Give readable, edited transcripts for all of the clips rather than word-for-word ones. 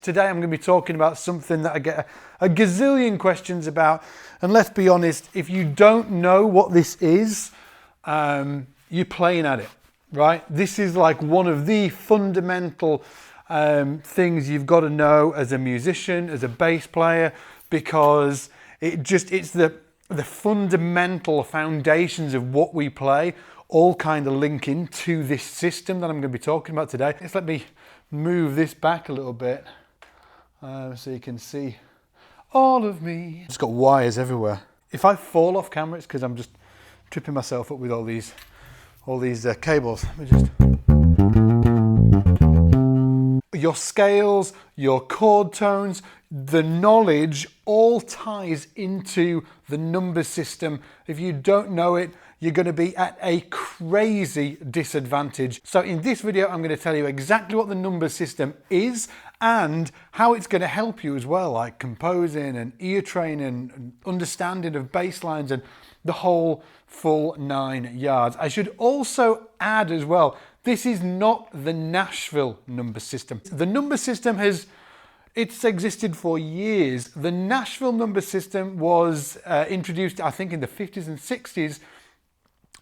Today I'm going to be talking about something that I get a gazillion questions about. And let's be honest, if you don't know what this is, you're playing at it, right? This is like one of the fundamental things you've got to know as a musician, as a bass player, because it's the fundamental foundations of what we play all kind of link into this system that I'm going to be talking about today. Just let me move this back a little bit so you can see all of me. It's got wires everywhere. If I fall off camera, it's because I'm just tripping myself up with all these cables. Let me just... Your scales, your chord tones, the knowledge all ties into the number system. If you don't know it, you're going to be at a crazy disadvantage. So in this video, I'm going to tell you exactly what the number system is and how it's going to help you as well, like composing and ear training and understanding of bass lines and the whole full 9 yards. I should also add as well, this is not the Nashville number system. The number system it's existed for years. The Nashville number system was introduced, I think, in the 50s and 60s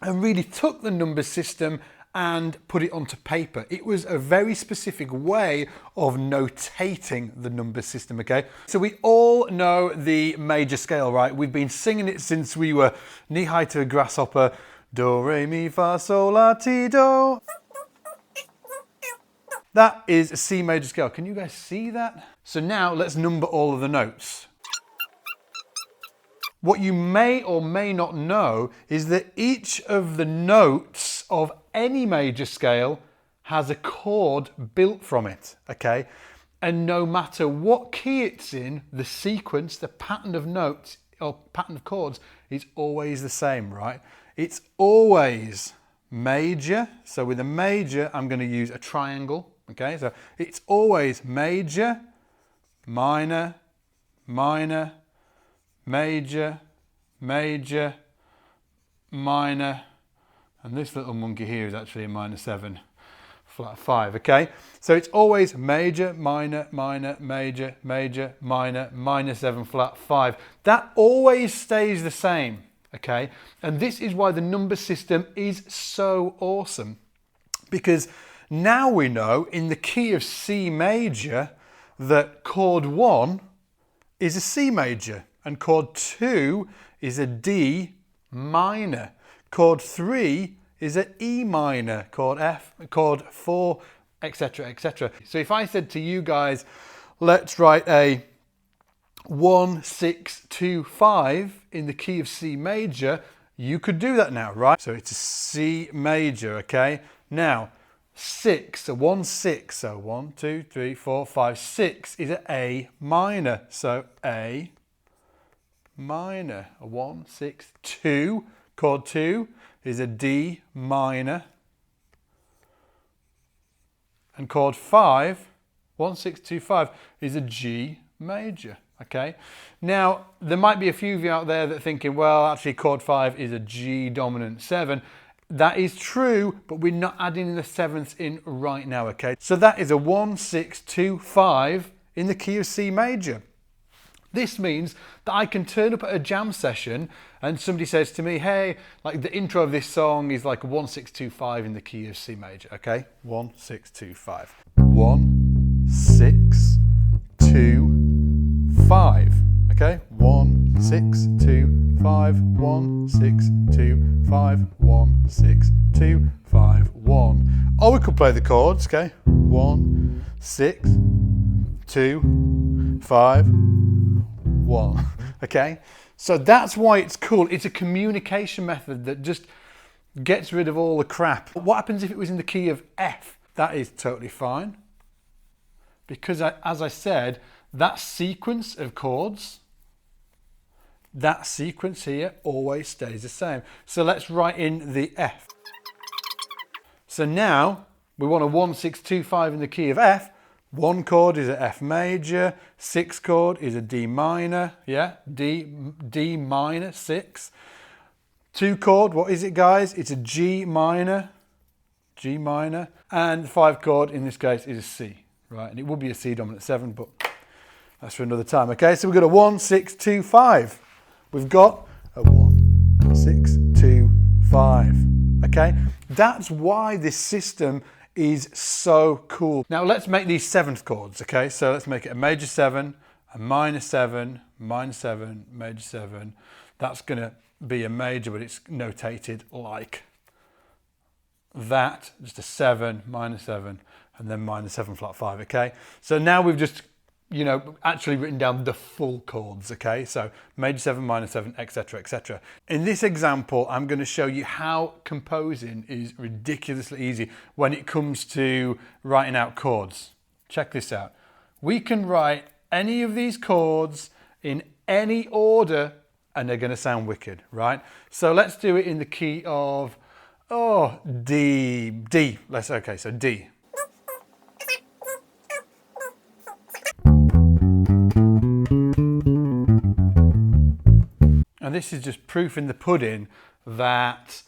and really took the number system and put it onto paper. It was a very specific way of notating the number system, okay? So we all know the major scale, right? We've been singing it since we were knee-high to a grasshopper. Do, re, mi, fa, sol, la, ti, do. That is a C major scale. Can you guys see that? So now let's number all of the notes. What you may or may not know is that each of the notes of any major scale has a chord built from it, okay? And no matter what key it's in, the sequence, the pattern of notes or pattern of chords is always the same, right? It's always major. So with a major, I'm going to use a triangle, okay? So it's always major, minor, minor, major, major, minor, and this little monkey here is actually a minor 7 flat 5, okay? So it's always major, minor, minor, major, major, minor, minor 7 flat 5. That always stays the same, okay? And this is why the number system is so awesome, because now we know in the key of C major that chord 1 is a C major and chord 2 is a D minor. Chord 3 is an E minor, chord F, chord 4, etc., etc. So if I said to you guys, let's write a 1, 6, 2, 5 in the key of C major, you could do that now, right? So it's a C major, okay? Now, 6, so 1, 6, so 1, 2, 3, 4, 5, 6 is an A minor, so A minor, a 1, 6, 2, chord 2 is a D minor, and chord 5, 1, 6, 2, 5 is a G major, okay? Now, there might be a few of you out there that are thinking, well, actually chord 5 is a G dominant 7. That is true, but we're not adding the 7ths in right now, okay? So that is a 1, 6, 2, 5 in the key of C major. This means that I can turn up at a jam session and somebody says to me, hey, like the intro of this song is like 1, 6, 2, 5 in the key of C major, okay? 1, 6, 2, 5. 1, 6, 2, 5, okay? 1, 6, 2, 5, 1, 6, 2, 5, 1, 6, 2, 5, 1. Or we could play the chords, okay? 1, 6, 2, 5, 1, okay? So that's why it's cool. It's a communication method that just gets rid of all the crap. What happens if it was in the key of F? That is totally fine. Because as I said, that sequence of chords, that sequence here always stays the same. So let's write in the F. So now we want a 1, 6, 2, 5 in the key of F. 1 chord is a F major, 6 chord is a D minor, yeah, D minor, 6. 2 chord, what is it guys? It's a G minor, and 5 chord in this case is a C, right? And it would be a C dominant 7, but that's for another time, okay? So we've got a 1, 6, 2, 5. We've got a 1, 6, 2, 5, okay? That's why this system is so cool. Now let's make these 7th chords, okay? So let's make it a major 7, a minor 7, minor 7, major 7. That's gonna be a major, but it's notated like that, just a 7, minor 7, and then minor 7 flat 5, okay? So now we've just, you know, actually written down the full chords, okay? So major 7, minor 7, etc., etc. In this example, I'm going to show you how composing is ridiculously easy when it comes to writing out chords. Check this out. We can write any of these chords in any order and they're going to sound wicked, right? So let's do it in the key of, oh, D. Okay, so D. And this is just proof in the pudding that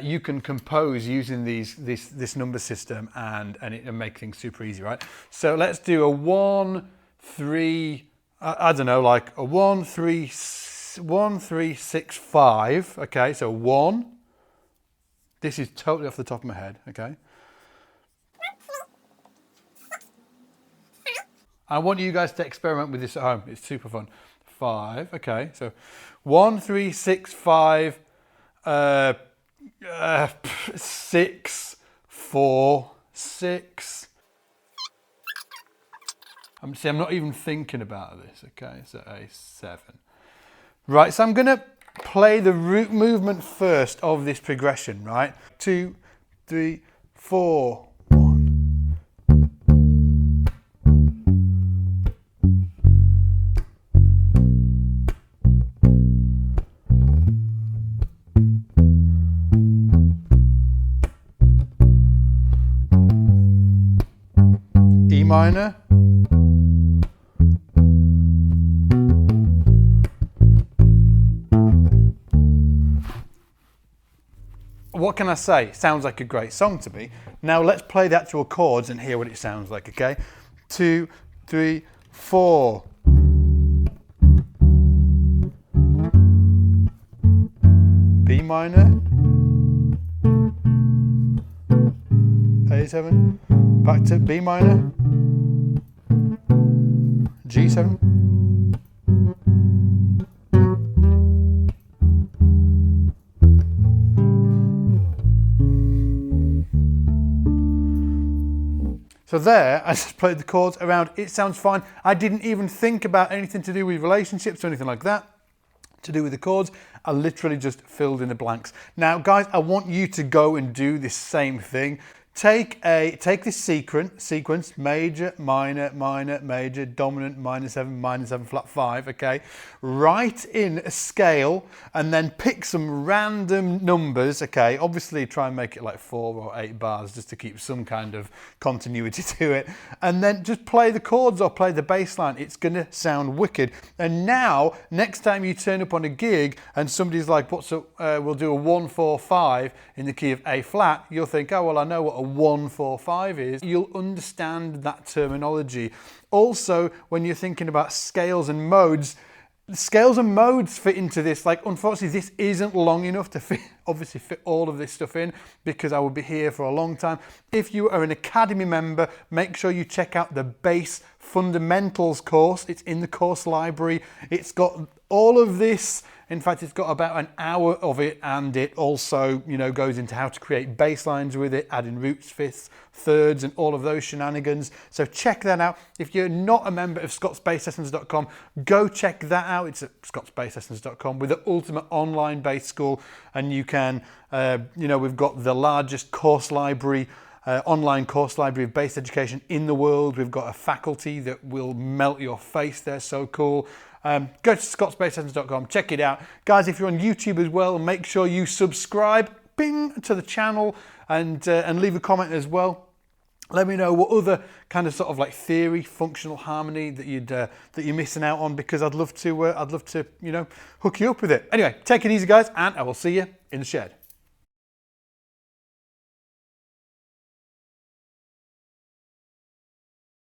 you can compose using this number system and make things super easy, right? So let's do a 1, 3, I don't know, like a 1, 3, 6, 5. Okay, so 1. This is totally off the top of my head, okay? I want you guys to experiment with this at home. It's super fun. 5, okay, so 1, 3, 6, 5, 6, 4, 6. I'm not even thinking about this, okay, so a 7. Right, so I'm gonna play the root movement first of this progression, right? 2, 3, 4, 1. E minor. What can I say? Sounds like a great song to me. Now let's play the actual chords and hear what it sounds like, okay? 2, 3, 4. B minor. A7. Back to B minor. G7. So there, I just played the chords around. It sounds fine. I didn't even think about anything to do with relationships or anything like that to do with the chords. I literally just filled in the blanks. Now, guys, I want you to go and do this same thing. Take this sequence, major, minor, minor, major, dominant, minor 7 flat 5, okay? Write in a scale and then pick some random numbers, okay? Obviously try and make it like 4 or 8 bars just to keep some kind of continuity to it. And then just play the chords or play the bass line. It's gonna sound wicked. And now, next time you turn up on a gig and somebody's like, we'll do a 1, 4, 5 in the key of A flat, you'll think, oh, well, I know what a 1, 4, 5 is. You'll understand that terminology. Also, when you're thinking about scales and modes fit into this. Like, unfortunately, this isn't long enough to fit all of this stuff in because I would be here for a long time. If you are an Academy member, make sure you check out the Bass Fundamentals course. It's in the course library. It's got all of this. In fact, it's got about an hour of it, and it also, goes into how to create bass lines with it, adding roots, fifths, thirds, and all of those shenanigans. So check that out. If you're not a member of scottsbasslessons.com, go check that out. It's at scottsbasslessons.com with the ultimate online bass school, and you can, we've got the largest course library, online course library of bass education in the world. We've got a faculty that will melt your face. They're so cool. Go to scottsbasslessons.com, check it out. Guys, if you're on YouTube as well, make sure you subscribe, to the channel and leave a comment as well. Let me know what other kind of sort of like theory, functional harmony that you're missing out on, because I'd love to hook you up with it. Anyway, take it easy, guys, and I will see you in the shed.